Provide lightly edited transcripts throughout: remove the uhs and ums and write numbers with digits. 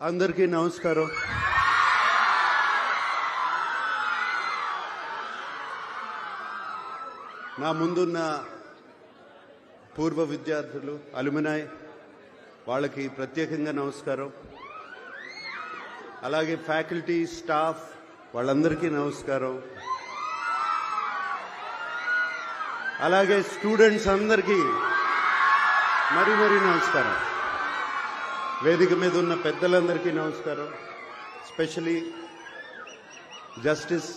అందరికీ నమస్కారం. నా ముందున్న పూర్వ విద్యార్థులు అలుమినాయ్ వాళ్ళకి ప్రత్యేకంగా నమస్కారం. అలాగే ఫ్యాకల్టీ స్టాఫ్ వాళ్ళందరికీ నమస్కారం. అలాగే స్టూడెంట్స్ అందరికీ మరీ నమస్కారం. వేదిక మీద ఉన్న పెద్దలందరికీ నమస్కారం. స్పెషలీ జస్టిస్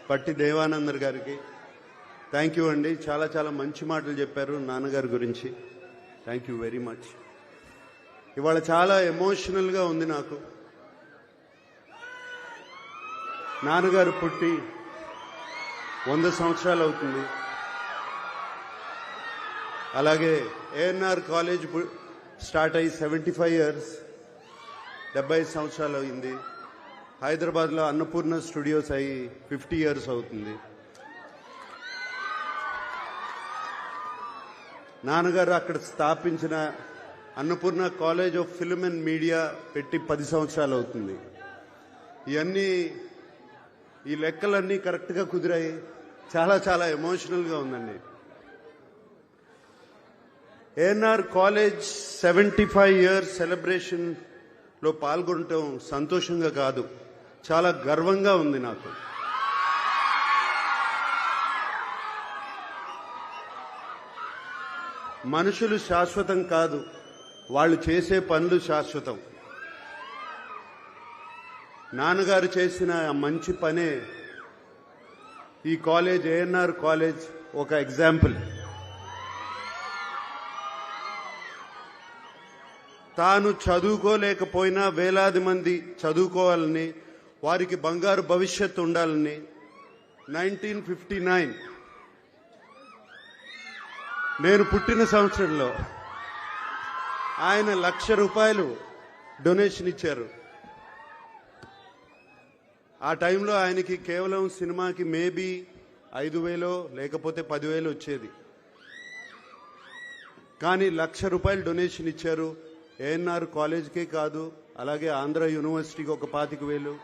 పట్టి దేవానందర్ గారికి థ్యాంక్ యూ అండి. చాలా చాలా మంచి మాటలు చెప్పారు నాన్నగారి గురించి. Thank you very much. ఇవాళ చాలా ఎమోషనల్గా ఉంది నాకు. నాన్నగారు పుట్టి 100 సంవత్సరాలు అవుతుంది. అలాగే ఏఎన్ఆర్ కాలేజ్ స్టార్ట్ అయ్యి 75 ఇయర్స్, 75 సంవత్సరాలు అయింది. హైదరాబాద్లో అన్నపూర్ణ స్టూడియోస్ అయ్యి 50 ఇయర్స్ అవుతుంది. నాన్నగారు అక్కడ స్థాపించిన Annapurna college of film and media పెట్టి 10 సంవత్సరాలు అవుతుంది. ఈ లెక్కలన్నీ కరెక్ట్గా కుదిరాయి. చాలా చాలా ఎమోషనల్గా ఉందండి. ఏఎన్ఆర్ కాలేజ్ 75 ఇయర్స్ సెలబ్రేషన్లో పాల్గొనటం సంతోషంగా కాదు, చాలా గర్వంగా ఉంది నాకు. మనుషులు శాశ్వతం కాదు, వాళ్ళు చేసే పనులు శాశ్వతం. నాన్నగారు చేసిన మంచి పనే ఈ కాలేజ్, ఏఎన్ఆర్ కాలేజ్ ఒక ఎగ్జాంపుల్. తాను చదువుకోలేకపోయినా వేలాది మంది చదువుకోవాలని, వారికి బంగారు భవిష్యత్తు ఉండాలని 1959 నేను పుట్టిన సంవత్సరంలో ఆయన ₹1,00,000 డొనేషన్ ఇచ్చారు. ఆ టైంలో ఆయనకి కేవలం సినిమాకి మేబీ 5,000 లేకపోతే 10,000 వచ్చేది. కానీ ₹1,00,000 డొనేషన్ ఇచ్చారు. ఏఎన్ఆర్ కాలేజ్కే కాదు, అలాగే ఆంధ్ర యూనివర్సిటీకి ఒక 25,000,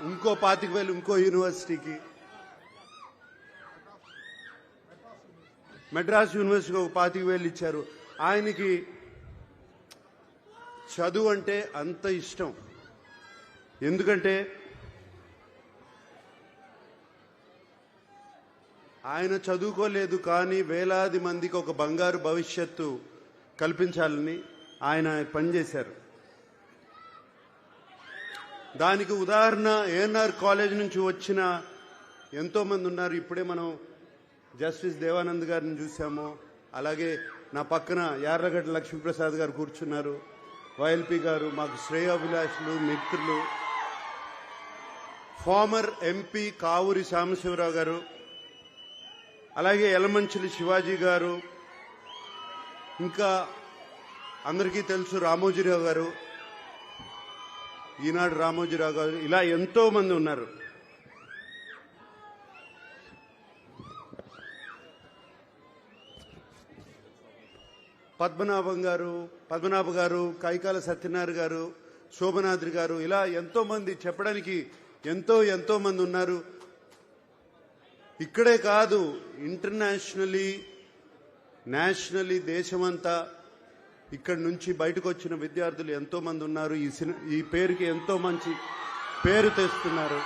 ఇంకో 25,000 ఇంకో యూనివర్సిటీకి, మెడ్రాస్ యూనివర్సిటీకి ఒక 25,000 ఇచ్చారు. ఆయనకి చదువు అంటే అంత ఇష్టం. ఎందుకంటే ఆయన చదువుకోలేదు, కానీ వేలాది మందికి ఒక బంగారు భవిష్యత్తు కల్పించాలని ఆయన పనిచేశారు. దానికి ఉదాహరణ ఏఎన్ఆర్ కాలేజ్ నుంచి వచ్చిన ఎంతోమంది ఉన్నారు. ఇప్పుడే మనం జస్టిస్ దేవానంద్ గారిని చూసాము. అలాగే నా పక్కన యార్లగడ్డ లక్ష్మీప్రసాద్ గారు కూర్చున్నారు. వైఎల్పి గారు మాకు శ్రేయోభిలాషులు, మిత్రులు. ఫార్మర్ ఎంపీ కావూరి సాంబశివరావు గారు, అలాగే యలమంచిలి శివాజీ గారు, ఇంకా అందరికీ తెలుసు రామోజీరావు గారు, ఈనాడు రామోజీరావు గారు, ఇలా ఎంతో మంది ఉన్నారు. పద్మనాభ గారు, కైకాల సత్యనారాయణ గారు, శోభనాద్రి గారు, ఇలా ఎంతో మంది, చెప్పడానికి ఎంతో మంది ఉన్నారు. ఇక్కడే కాదు, ఇంటర్నేషనలీ, నేషనలీ, దేశమంతా ఇక్కడి నుంచి బయటకు వచ్చిన విద్యార్థులు ఎంతో మంది ఉన్నారు. ఈ పేరుకి ఎంతో మంచి పేరు తెస్తున్నారు.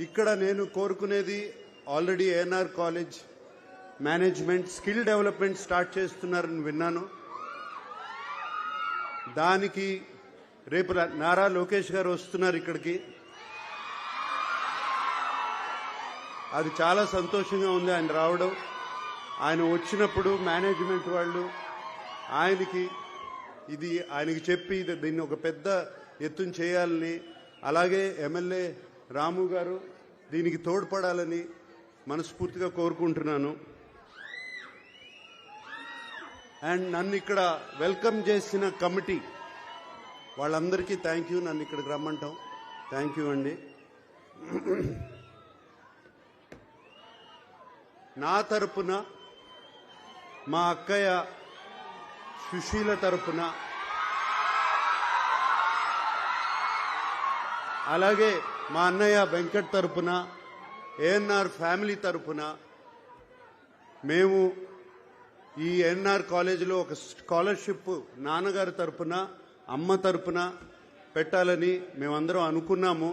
ఇక్కడ నేను కోరుకునేది, already ANR college management skill development start చేస్తున్నారని విన్నాను. దానికి రేపు నారా లోకేష్ గారు వస్తున్నారు ఇక్కడికి. అది చాలా సంతోషంగా ఉంది ఆయన రావడం. ఆయన వచ్చినప్పుడు మేనేజ్మెంట్ వాళ్ళు ఆయనకి చెప్పి దీన్ని ఒక పెద్ద ఎత్తున చేయాలని, అలాగే ఎమ్మెల్యే రాము గారు దీనికి తోడ్పడాలని మనస్ఫూర్తిగా కోరుకుంటున్నాను. అండ్ నన్ను ఇక్కడ వెల్కమ్ చేసిన కమిటీ వాళ్ళందరికీ థ్యాంక్ యూ. నన్ను ఇక్కడికి రమ్మంటాం. థ్యాంక్ యూ అండి. నా తరపున, మా అక్కయ్య సుశీల తరపున, అలాగే మా అన్నయ్య వెంకట్ తరపున, ఏఎన్ఆర్ ఫ్యామిలీ తరపున మేము ఈ ఎన్ఆర్ కాలేజీలో ఒక స్కాలర్షిప్ నాన్నగారి తరపున, అమ్మ తరపున పెట్టాలని మేమందరం అనుకున్నాము.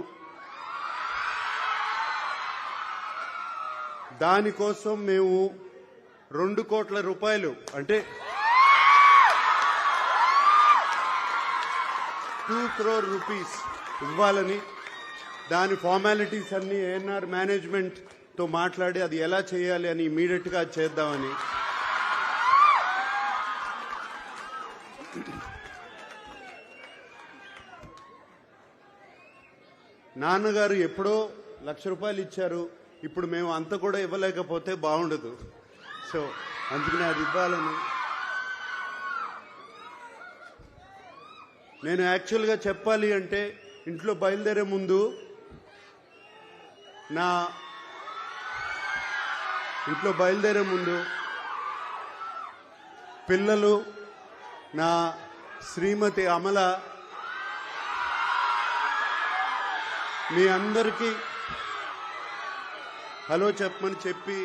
దానికోసం మేము 2 కోట్ల రూపాయలు అంటే 2 crore rupees ఇవ్వాలని, దాని ఫార్మాలిటీస్ అన్ని ఏఎన్ఆర్ మేనేజ్మెంట్ తో మాట్లాడి అది ఎలా చేయాలి అని ఇమీడియట్ గా చేద్దామని. నాన్నగారు ఎప్పుడో ₹1,00,000 ఇచ్చారు. ఇప్పుడు మేము అంత కూడా ఇవ్వలేకపోతే బాగుండదు. సో అందుకనే అది ఇవ్వాలని. నేను యాక్చువల్గా చెప్పాలి అంటే ఇంట్లో బయలుదేరే ముందు పిల్లలు, నా శ్రీమతి అమల, మీ అందరికీ హలో చెప్పమని చెప్పి,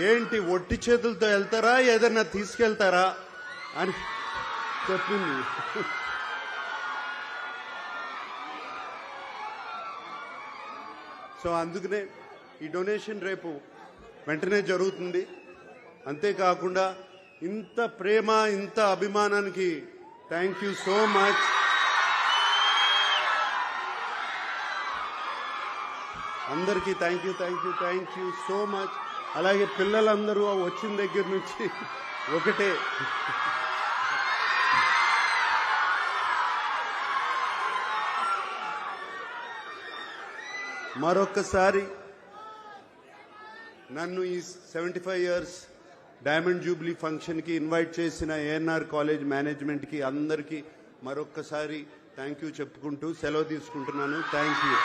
ఏంటి ఒట్టి చేతులతో వెళ్తారా ఏదన్నా తీసుకెళ్తారా అని చెప్పింది. సో అందుకనే ఈ డొనేషన్ రేపు వెంటనే జరుగుతుంది. అంతేకాకుండా ఇంత ప్రేమ, ఇంత అభిమానానికి థ్యాంక్ యూ సో మచ్. అందరికీ థ్యాంక్ యూ సో మచ్. అలాగే పిల్లలందరూ వచ్చిన దగ్గర నుంచి ఒకటే మరొక్కసారి నన్ను ఈ 75 years డైమండ్ జూబ్లీ ఫంక్షన్ కి ఇన్వైట్ చేసిన ఏఎన్ఆర్ కాలేజ్ మేనేజ్మెంట్ కి అందరికీ మరొక్కసారి థ్యాంక్ యూ చెప్పుకుంటూ సెలవు తీసుకుంటున్నాను. Thank you.